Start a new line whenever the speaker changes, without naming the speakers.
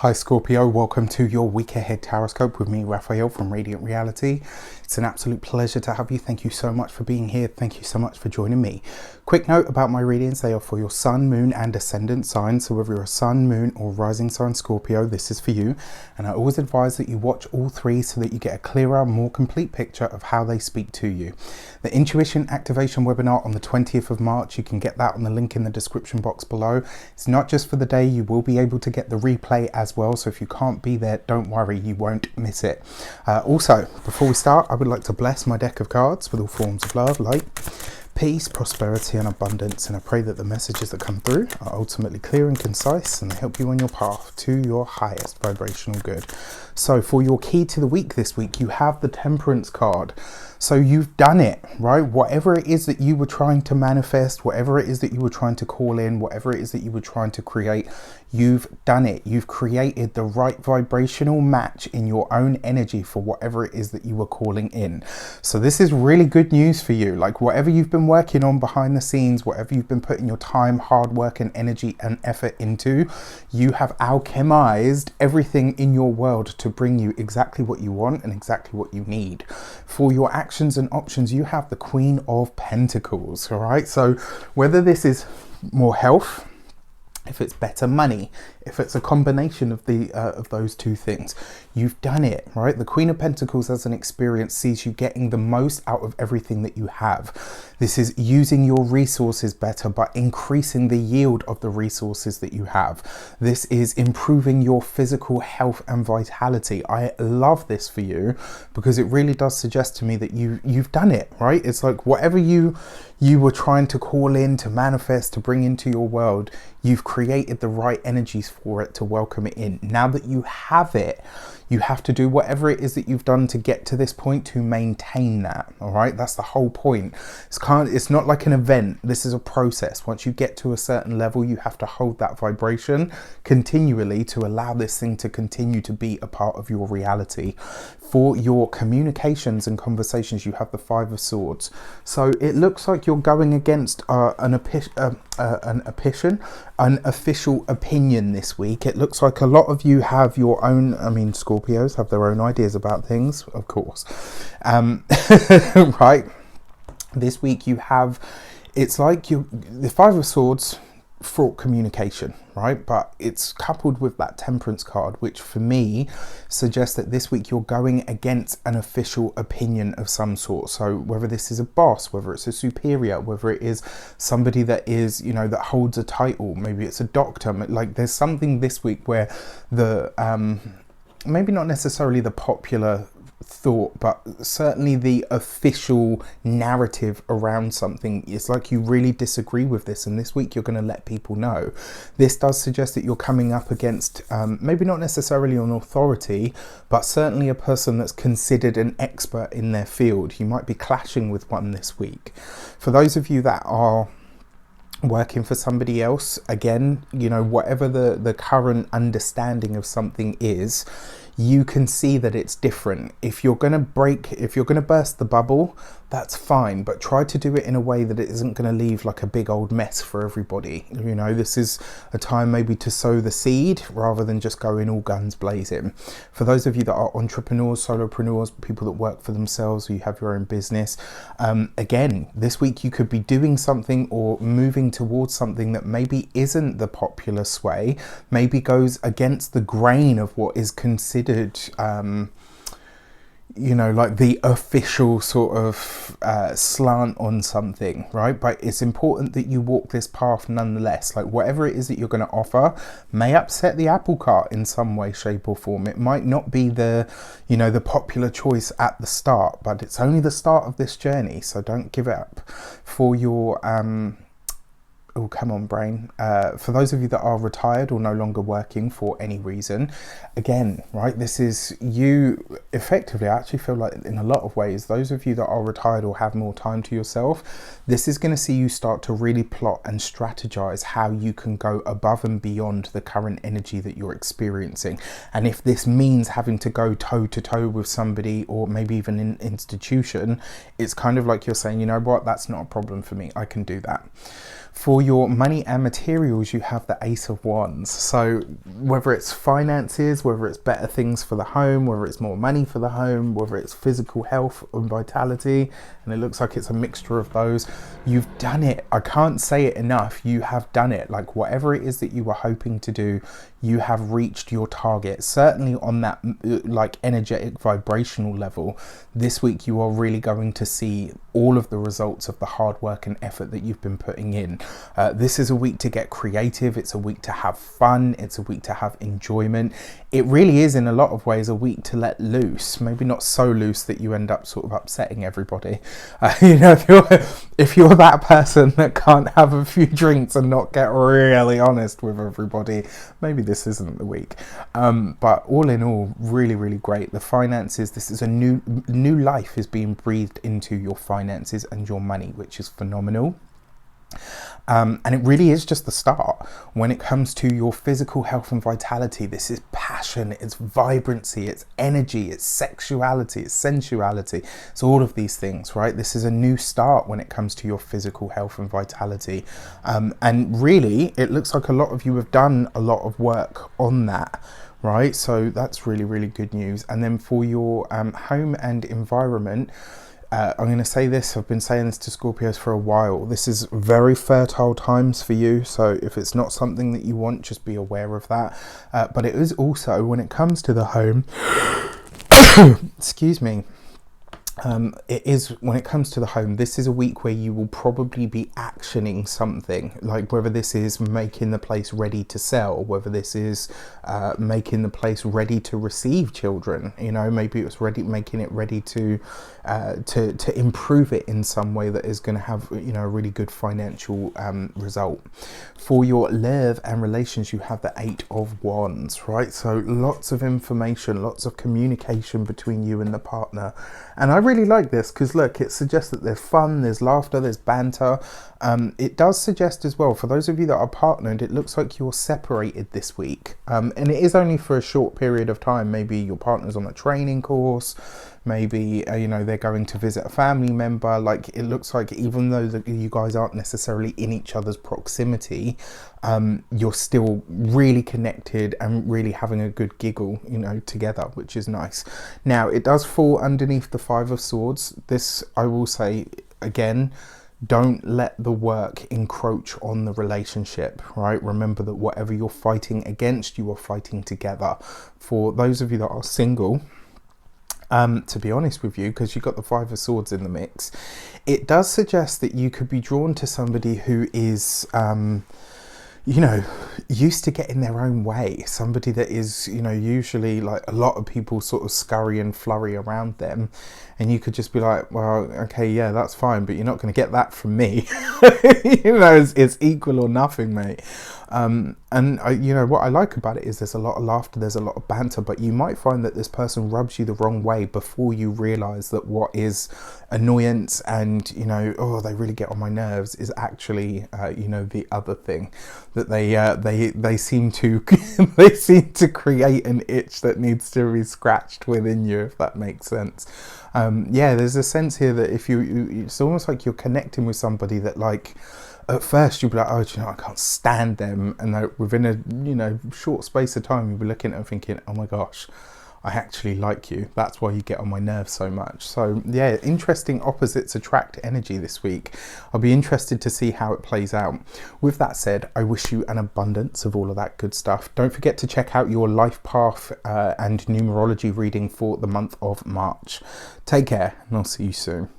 Hi Scorpio, welcome to your week ahead Taroscope with me, Raphael from Reydiant Reality. It's an absolute pleasure to have you. Thank you so much for being here. Thank you so much for joining me. Quick note about my readings, they are for your sun, moon and ascendant signs. So whether you're a sun, moon or rising sign Scorpio, this is for you. And I always advise that you watch all three so that you get a clearer, more complete picture of how they speak to you. The Intuition Activation webinar on the 20th of March, you can get that on the link in the description box below. It's not just for the day, you will be able to get the replay as well. So if you can't be there, don't worry, you won't miss it. Also, before we start, I would like to bless my deck of cards with all forms of love, light, peace, prosperity and abundance, and I pray that the messages that come through are ultimately clear and concise and they help you on your path to your highest vibrational good. So for your key to the week this week, you have the Temperance card. So you've done it, right? Whatever it is that you were trying to manifest, whatever it is that you were trying to call in, whatever it is that you were trying to create, you've done it. You've created the right vibrational match in your own energy for whatever it is that you were calling in. So this is really good news for you. Like whatever you've been working on behind the scenes, whatever you've been putting your time, hard work and energy and effort into, you have alchemized everything in your world to bring you exactly what you want and exactly what you need. For your actions and options, you have the Queen of Pentacles. All right, so whether this is more health, if it's better money, if it's a combination of the of those two things, you've done it, right? The Queen of Pentacles as an experience sees you getting the most out of everything that you have. This is using your resources better, but increasing the yield of the resources that you have. This is improving your physical health and vitality. I love this for you because it really does suggest to me that you've done it, right? It's like whatever you were trying to call in, to manifest, to bring into your world, you've created the right energies for it to welcome it in. Now that you have it, you have to do whatever it is that you've done to get to this point to maintain that. All right, that's the whole point. It's not like an event. This is a process. Once you get to a certain level, you have to hold that vibration continually to allow this thing to continue to be a part of your reality. For your communications and conversations, you have the Five of Swords. So it looks like you're going against an official opinion this week. It looks like a lot of you have your own, Scorpios have their own ideas about things, of course. Right? This week you have, it's like the Five of Swords, fraught communication, right? But it's coupled with that Temperance card, which for me suggests that this week you're going against an official opinion of some sort. So whether this is a boss, whether it's a superior, whether it is somebody that is, that holds a title, maybe it's a doctor, like there's something this week where the maybe not necessarily the popular thought, but certainly the official narrative around something, it's like you really disagree with this, and this week you're going to let people know. This does suggest that you're coming up against maybe not necessarily an authority, but certainly a person that's considered an expert in their field. You might be clashing with one this week. For those of you that are working for somebody else, again, whatever the current understanding of something is, you can see that it's different. If you're going to burst the bubble, that's fine, but try to do it in a way that it isn't going to leave like a big old mess for everybody. This is a time maybe to sow the seed rather than just going all guns blazing. For those of you that are entrepreneurs, solopreneurs, people that work for themselves, or you have your own business, again, this week you could be doing something or moving towards something that maybe isn't the popular sway, maybe goes against the grain of what is considered like the official sort of slant on something, right? But it's important that you walk this path nonetheless. Like whatever it is that you're going to offer may upset the apple cart in some way, shape or form. It might not be the popular choice at the start, but it's only the start of this journey, so don't give up. For your oh, come on, brain. For those of you that are retired or no longer working for any reason, again, right, this is you effectively. I actually feel like in a lot of ways, those of you that are retired or have more time to yourself, this is going to see you start to really plot and strategize how you can go above and beyond the current energy that you're experiencing. And if this means having to go toe to toe with somebody or maybe even an institution, it's kind of like you're saying, you know what, that's not a problem for me. I can do that. For your money and materials, you have the Ace of Wands. So whether it's finances, whether it's better things for the home, whether it's more money for the home, whether it's physical health and vitality, and it looks like it's a mixture of those, you've done it. I can't say it enough. You have done it. Like whatever it is that you were hoping to do, you have reached your target. Certainly on that like energetic vibrational level, this week you are really going to see all of the results of the hard work and effort that you've been putting in. This is a week to get creative. It's a week to have fun. It's a week to have enjoyment. It really is in a lot of ways a week to let loose. Maybe not so loose that you end up sort of upsetting everybody. You know, if you're that person that can't have a few drinks and not get really honest with everybody, maybe this isn't the week. But all in all, really, really great. The finances, this is a new life is being breathed into your finances and your money, which is phenomenal. And it really is just the start. When it comes to your physical health and vitality, this is passion, it's vibrancy, it's energy, it's sexuality, it's sensuality. It's all of these things, right? This is a new start when it comes to your physical health and vitality. And really, it looks like a lot of you have done a lot of work on that, right? So that's really, really good news. And then for your home and environment, I'm going to say this, I've been saying this to Scorpios for a while. This is very fertile times for you. So if it's not something that you want, just be aware of that. But it is also, when it comes to the home, excuse me, it is when it comes to the home, this is a week where you will probably be actioning something, like whether this is making the place ready to sell, whether this is making the place ready to receive children, you know, maybe it's making it ready to improve it in some way that is going to have, you know, a really good financial result. For your love and relations, you have the Eight of Wands, right? So lots of information, lots of communication between you and the partner. And I really like this because look, it suggests that there's fun, there's laughter, there's banter. It does suggest as well, for those of you that are partnered, it looks like you're separated this week. And it is only for a short period of time. Maybe your partner's on a training course, maybe you know, they're going to visit a family member. Like it looks like even though you guys aren't necessarily in each other's proximity, you're still really connected and really having a good giggle, you know, together, which is nice. Now it does fall underneath the Five of Swords. This, I will say again, don't let the work encroach on the relationship, right? Remember that whatever you're fighting against, you are fighting together. For those of you that are single, to be honest with you, because you've got the Five of Swords in the mix, it does suggest that you could be drawn to somebody who is, you know, used to get in their own way. Somebody that is, you know, usually like a lot of people sort of scurry and flurry around them. And you could just be like, well, okay, yeah, that's fine, but you're not going to get that from me. You know, it's equal or nothing, mate. And you know, what I like about it is there's a lot of laughter, there's a lot of banter, but you might find that this person rubs you the wrong way before you realize that what is annoyance and, you know, oh, they really get on my nerves is actually, you know, the other thing that they seem to, they seem to create an itch that needs to be scratched within you, if that makes sense. Yeah, there's a sense here that if it's almost like you're connecting with somebody that, like, at first you'll be like, oh, do you know, I can't stand them, and then within a, you know, short space of time you'll be looking at them thinking, oh my gosh, I actually like you. That's why you get on my nerves so much. So yeah, interesting opposites attract energy this week. I'll be interested to see how it plays out. With that said, I wish you an abundance of all of that good stuff. Don't forget to check out your life path and numerology reading for the month of March. Take care, and I'll see you soon.